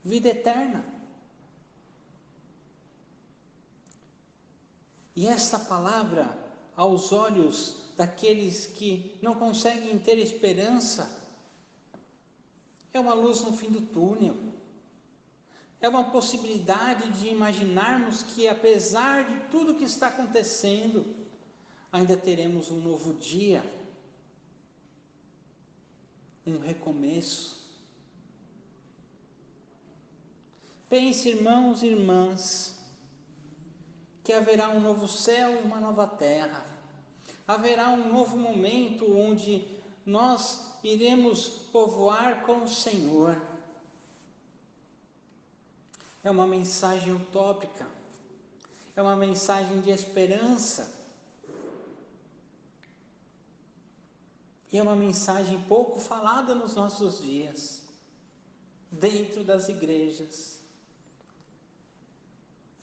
Vida eterna. E esta palavra, aos olhos daqueles que não conseguem ter esperança, é uma luz no fim do túnel. É uma possibilidade de imaginarmos que, apesar de tudo que está acontecendo, ainda teremos um novo dia, um recomeço. Pense, irmãos e irmãs, que haverá um novo céu e uma nova terra. Haverá um novo momento onde nós iremos povoar com o Senhor. É uma mensagem utópica, é uma mensagem de esperança, e é uma mensagem pouco falada nos nossos dias, dentro das igrejas.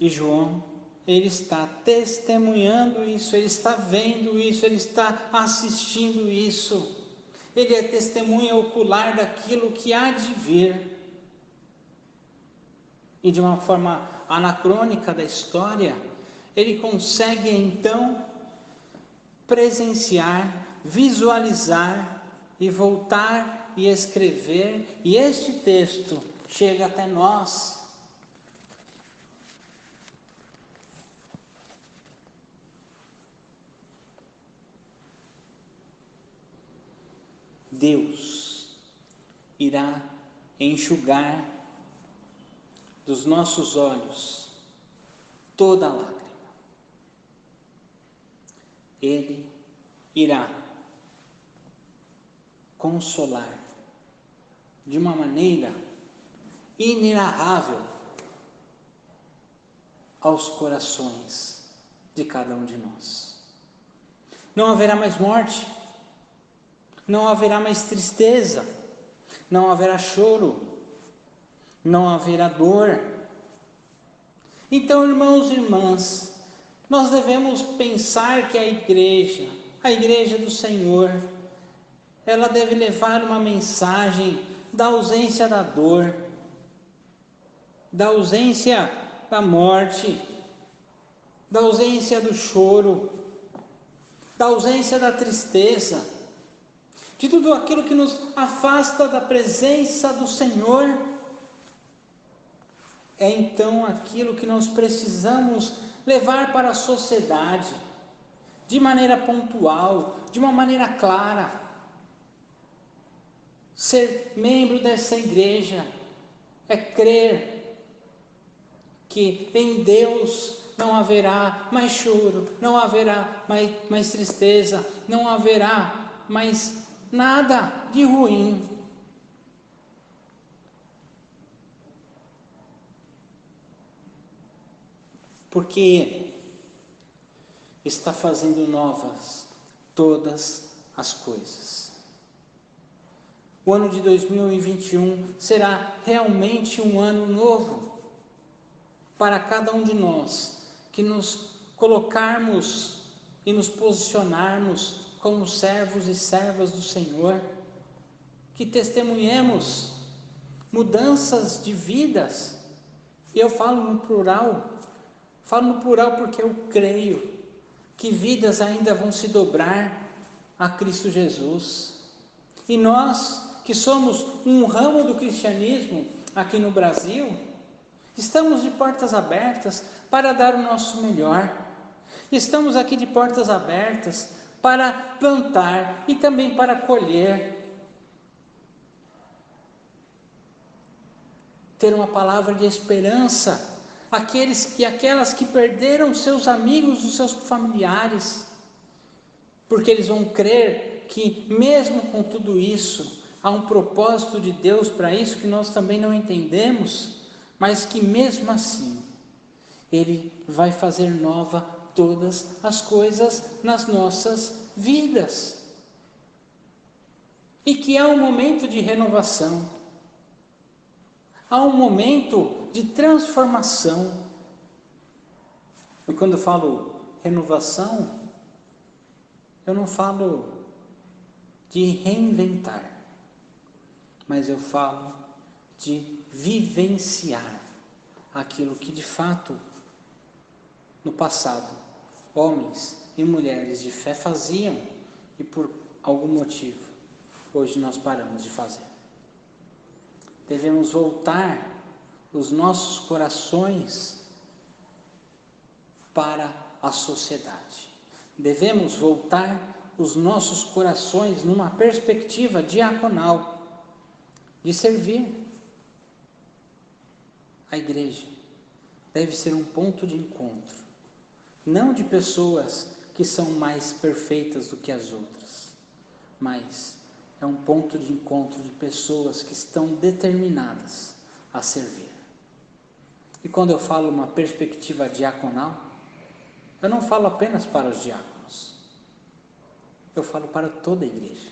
E João, ele está testemunhando isso, ele está vendo isso, ele está assistindo isso, ele é testemunha ocular daquilo que há de vir. E de uma forma anacrônica da história, ele consegue então presenciar, visualizar e voltar e escrever, e este texto chega até nós. Deus irá enxugar dos nossos olhos toda lágrima. Ele irá consolar de uma maneira inenarrável aos corações de cada um de nós. Não haverá mais morte, não haverá mais tristeza, não haverá choro, não haverá dor. Então, irmãos e irmãs, nós devemos pensar que a igreja do Senhor, ela deve levar uma mensagem da ausência da dor, da ausência da morte, da ausência do choro, da ausência da tristeza, de tudo aquilo que nos afasta da presença do Senhor. É então aquilo que nós precisamos levar para a sociedade, de maneira pontual, de uma maneira clara. Ser membro dessa igreja é crer que em Deus não haverá mais choro, não haverá mais tristeza, não haverá mais nada de ruim. Porque está fazendo novas todas as coisas. O ano de 2021 será realmente um ano novo para cada um de nós, que nos colocarmos e nos posicionarmos como servos e servas do Senhor, que testemunhemos mudanças de vidas. E eu falo no plural porque eu creio que vidas ainda vão se dobrar a Cristo Jesus. E nós, que somos um ramo do cristianismo aqui no Brasil, estamos de portas abertas para dar o nosso melhor. Estamos aqui de portas abertas para plantar e também para colher. Ter uma palavra de esperança àqueles e aquelas que perderam seus amigos, os seus familiares, porque eles vão crer que mesmo com tudo isso, há um propósito de Deus para isso que nós também não entendemos, mas que mesmo assim, Ele vai fazer nova todas as coisas nas nossas vidas. E que há um momento de renovação, há um momento de transformação. E quando eu falo renovação, eu não falo de reinventar, mas eu falo de vivenciar aquilo que de fato no passado homens e mulheres de fé faziam e por algum motivo hoje nós paramos de fazer. Devemos voltar os nossos corações para a sociedade. Devemos voltar os nossos corações numa perspectiva diaconal, de servir. A igreja deve ser um ponto de encontro, não de pessoas que são mais perfeitas do que as outras, mas é um ponto de encontro de pessoas que estão determinadas a servir. E quando eu falo uma perspectiva diaconal, eu não falo apenas para os diáconos, eu falo para toda a igreja,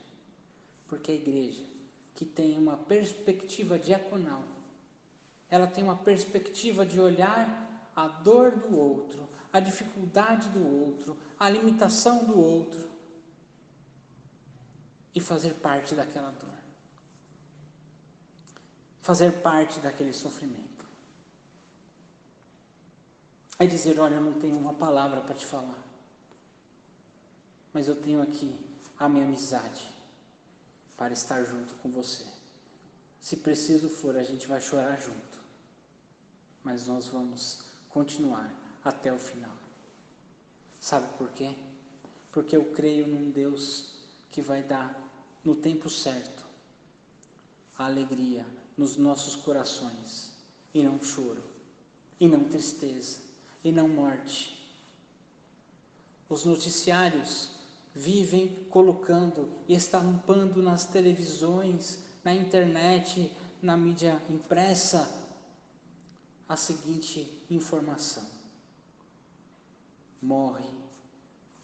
porque a igreja que tem uma perspectiva diaconal, ela tem uma perspectiva de olhar a dor do outro, a dificuldade do outro, a limitação do outro e fazer parte daquela dor, fazer parte daquele sofrimento. Aí dizer, olha, eu não tenho uma palavra para te falar, mas eu tenho aqui a minha amizade para estar junto com você. Se preciso for, a gente vai chorar junto, mas nós vamos continuar até o final. Sabe por quê? Porque eu creio num Deus que vai dar no tempo certo a alegria nos nossos corações, e não choro, e não tristeza, e não morte. Os noticiários vivem colocando e estampando nas televisões, na internet, na mídia impressa, a seguinte informação: morrem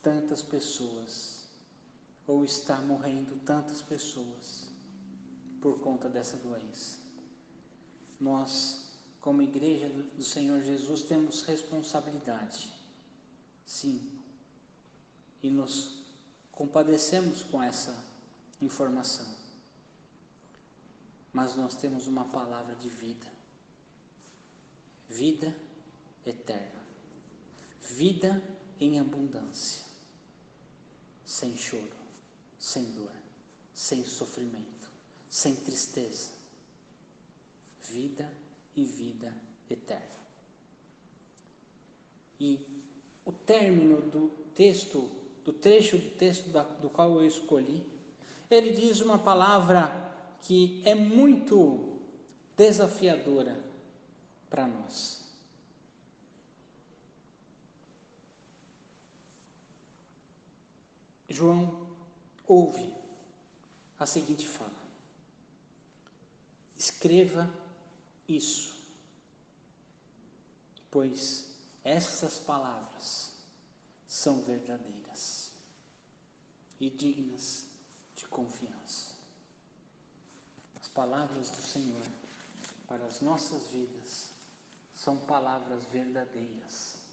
tantas pessoas, ou está morrendo tantas pessoas por conta dessa doença. Nós, como igreja do Senhor Jesus, temos responsabilidade, sim, e nos compadecemos com essa informação, mas nós temos uma palavra de vida, vida eterna, vida em abundância, sem choro, sem dor, sem sofrimento, sem tristeza, vida e vida eterna. E o término do texto, do trecho do texto do qual eu escolhi, ele diz uma palavra que é muito desafiadora para nós. João ouve a seguinte fala: escreva isso, pois essas palavras são verdadeiras e dignas de confiança. As palavras do Senhor para as nossas vidas são palavras verdadeiras,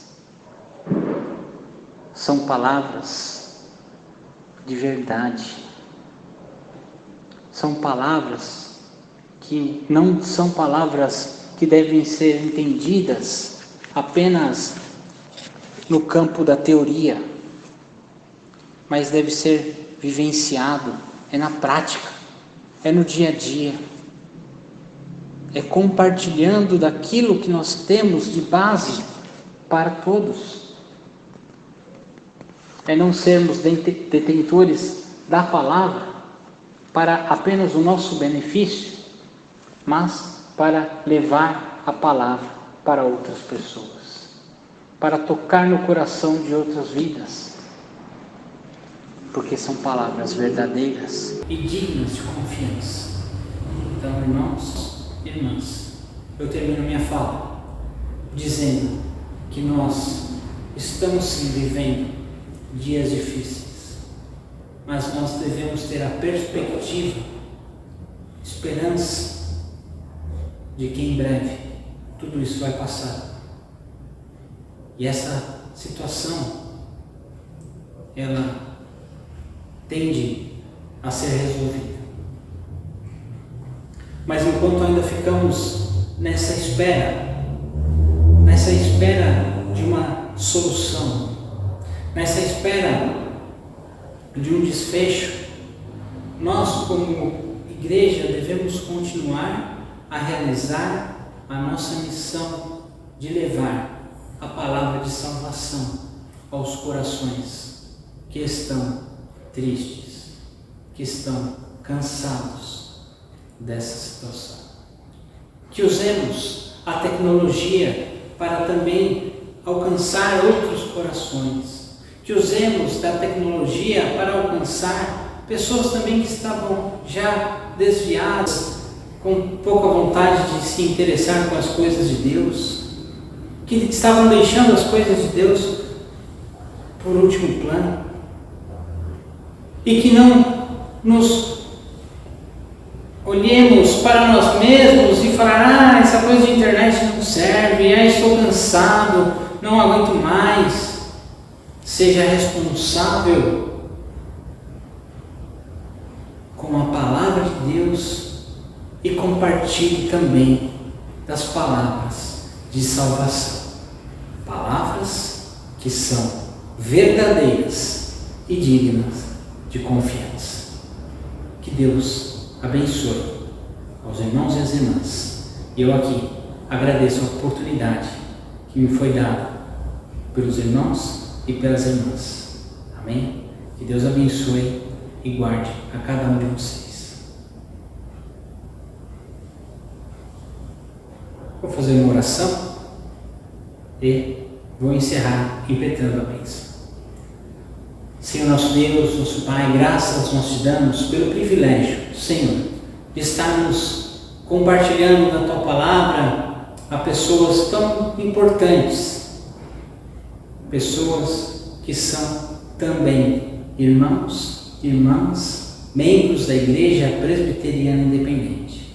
são palavras de verdade, são palavras que não são palavras que devem ser entendidas apenas no campo da teoria, mas deve ser vivenciado, é na prática, é no dia a dia, é compartilhando daquilo que nós temos de base para todos, é não sermos detentores da palavra para apenas o nosso benefício, mas para levar a palavra para outras pessoas, para tocar no coração de outras vidas, porque são palavras verdadeiras e dignas de confiança. Então, irmãos e irmãs, eu termino minha fala dizendo que nós estamos sim vivendo dias difíceis, mas nós devemos ter a perspectiva, esperança de que em breve tudo isso vai passar. E essa situação, ela tende a ser resolvida. Mas enquanto ainda ficamos nessa espera de uma solução, nessa espera de um desfecho, nós como igreja devemos continuar a realizar a nossa missão de levar a palavra de salvação aos corações que estão tristes, que estão cansados dessa situação. Que usemos a tecnologia para também alcançar outros corações. Que usemos da tecnologia para alcançar pessoas também que estavam já desviadas, com pouca vontade de se interessar com as coisas de Deus, que estavam deixando as coisas de Deus por último plano, e que não nos olhemos para nós mesmos e falar: essa coisa de internet não serve, estou cansado, não aguento mais. Seja responsável com a palavra de Deus e compartilhe também das palavras de salvação, palavras que são verdadeiras e dignas de confiança. Que Deus abençoe aos irmãos e às irmãs. E eu aqui agradeço a oportunidade que me foi dada pelos irmãos e pelas irmãs. Amém? Que Deus abençoe e guarde a cada um de vocês. Vou fazer uma oração e vou encerrar impetrando a bênção. Senhor nosso Deus, nosso Pai, graças nós te damos pelo privilégio, Senhor, de estarmos compartilhando da Tua Palavra a pessoas tão importantes, pessoas que são também irmãos, irmãs, membros da Igreja Presbiteriana Independente,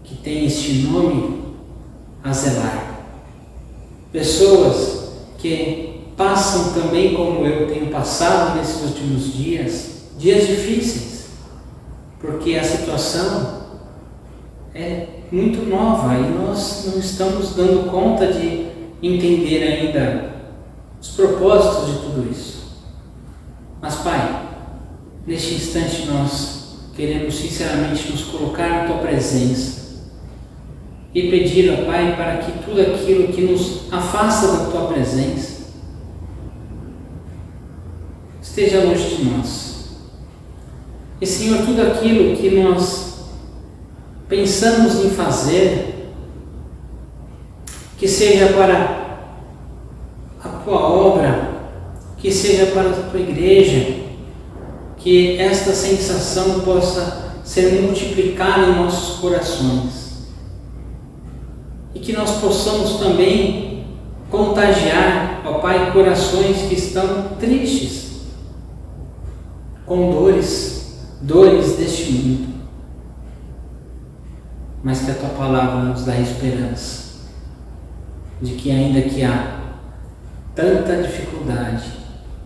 que tem este nome a zelar, pessoas que passam também como eu tenho passado nesses últimos dias difíceis, porque a situação é muito nova e nós não estamos dando conta de entender ainda os propósitos de tudo isso. Mas Pai, neste instante nós queremos sinceramente nos colocar na Tua presença e pedir, ó Pai, para que tudo aquilo que nos afasta da Tua presença esteja longe de nós. E Senhor, tudo aquilo que nós pensamos em fazer, que seja para a tua obra, que seja para a tua igreja, que esta sensação possa ser multiplicada em nossos corações e que nós possamos também contagiar, ó Pai, corações que estão tristes, com dores deste mundo, mas que a tua palavra nos dá esperança de que ainda que há tanta dificuldade,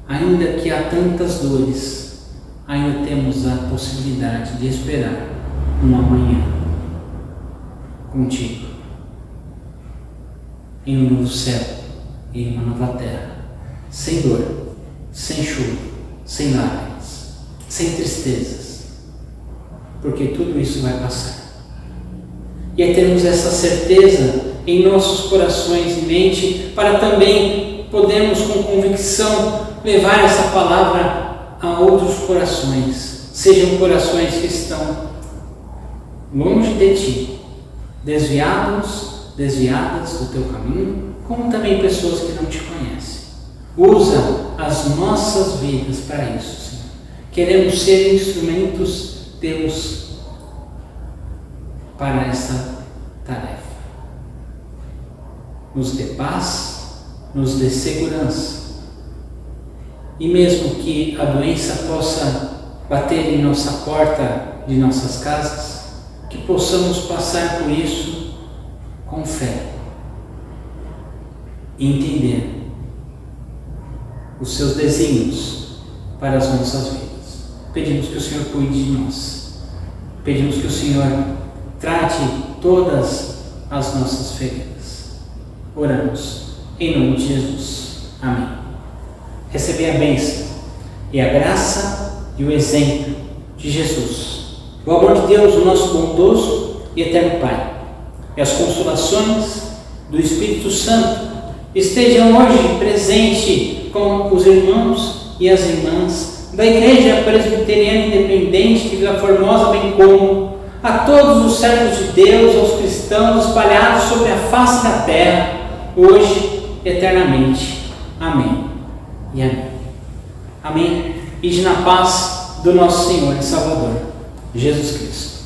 ainda que há tantas dores, ainda temos a possibilidade de esperar um amanhã contigo, em um novo céu e em uma nova terra, sem dor, sem choro, sem lágrimas, sem tristezas, porque tudo isso vai passar. E é termos essa certeza em nossos corações e mente, para também podermos com convicção levar essa palavra a outros corações, sejam corações que estão longe de ti, desviadas do teu caminho, como também pessoas que não te conhecem. Usa as nossas vidas para isso, Senhor. Queremos ser instrumentos teus para essa tarefa. Nos dê paz, nos dê segurança. E mesmo que a doença possa bater em nossa porta de nossas casas, que possamos passar por isso com fé e entender os seus desígnios para as nossas vidas. Pedimos que o Senhor cuide de nós. Pedimos que o Senhor trate todas as nossas feridas. Oramos em nome de Jesus. Amém. Receber a bênção e a graça e o exemplo de Jesus, o amor de Deus, o nosso bondoso e eterno Pai, e as consolações do Espírito Santo estejam hoje presente com os irmãos e as irmãs da Igreja Presbiteriana Independente de Vila Formosa, bem como a todos os servos de Deus, aos cristãos espalhados sobre a face da terra, hoje e eternamente. Amém e amém. Amém. Ide na paz do nosso Senhor e Salvador, Jesus Cristo.